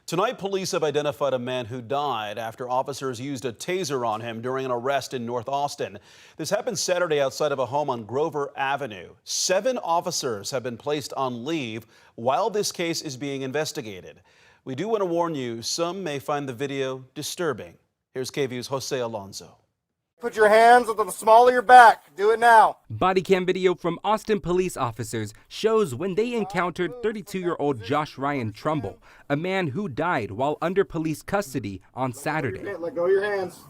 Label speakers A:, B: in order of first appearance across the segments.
A: Tonight, police have identified a man who died after officers used a taser on him during an arrest in North Austin. This happened Saturday outside of a home on Grover Avenue. 7 officers have been placed on leave while this case is being investigated. We do want to warn you, some may find the video disturbing. Here's KVUE's Jose Alonso.
B: Put your hands on the small of your back. Do it now.
C: Bodycam video from Austin police officers shows when they encountered 32-year-old Josh Ryan Trumbull, a man who died while under police custody on Saturday.
B: Let go of your hands.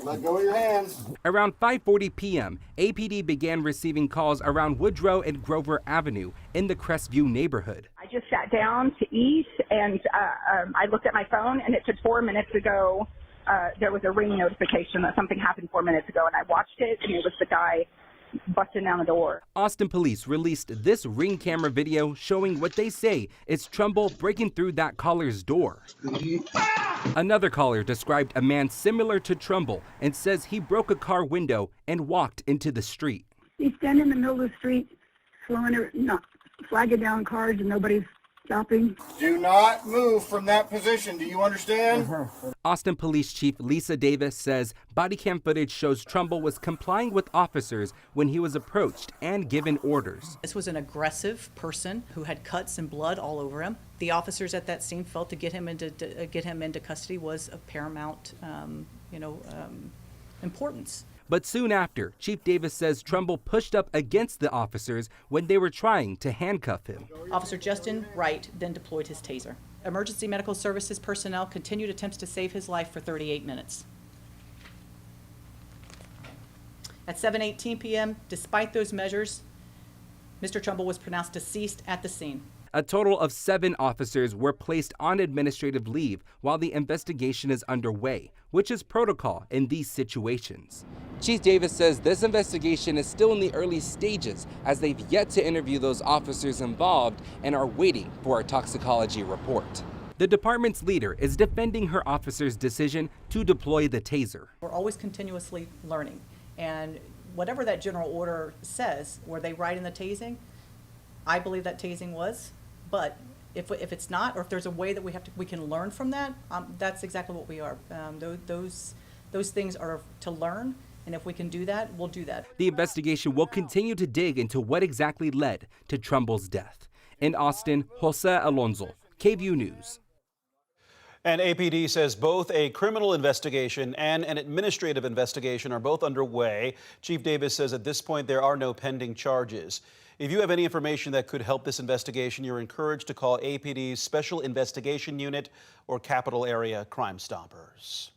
B: Let go of your hands.
C: Around 5:40 p.m., APD began receiving calls around Woodrow and Grover Avenue in the Crestview neighborhood.
D: I just sat down to eat, and I looked at my phone, and it said 4 minutes ago. There was a ring notification that something happened 4 minutes ago, and I watched it, and it was the guy busting down the door.
C: Austin police released this ring camera video showing what they say is Trumbull breaking through that caller's door. Another caller described a man similar to Trumbull and says he broke a car window and walked into the street.
E: He's standing in the middle of the street, flagging down cars, and nobody's stopping.
B: Do not move from that position. Do you understand?
C: Austin Police Chief Lisa Davis says bodycam footage shows Trumbull was complying with officers when he was approached and given orders.
F: This was an aggressive person who had cuts and blood all over him. The officers at that scene felt to get him into custody was of paramount, importance.
C: But soon after, Chief Davis says Trumbull pushed up against the officers when they were trying to handcuff him.
F: Officer Justin Wright then deployed his taser. Emergency medical services personnel continued attempts to save his life for 38 minutes. At 7:18 p.m., despite those measures, Mr. Trumbull was pronounced deceased at the scene.
C: A total of 7 officers were placed on administrative leave while the investigation is underway, which is protocol in these situations. Chief Davis says this investigation is still in the early stages as they've yet to interview those officers involved and are waiting for a toxicology report. The department's leader is defending her officer's decision to deploy the taser.
F: We're always continuously learning, and whatever that general order says, were they right in the tasing? I believe that tasing was. But if it's not, or if there's a way that we can learn from that, that's exactly what we are. Those things are to learn, and if we can do that, we'll do that.
C: The investigation will continue to dig into what exactly led to Trumbull's death. In Austin, Jose Alonso, KVUE News.
A: And APD says both a criminal investigation and an administrative investigation are both underway. Chief Davis says at this point there are no pending charges. If you have any information that could help this investigation, you're encouraged to call APD's Special Investigation Unit or Capital Area Crime Stoppers.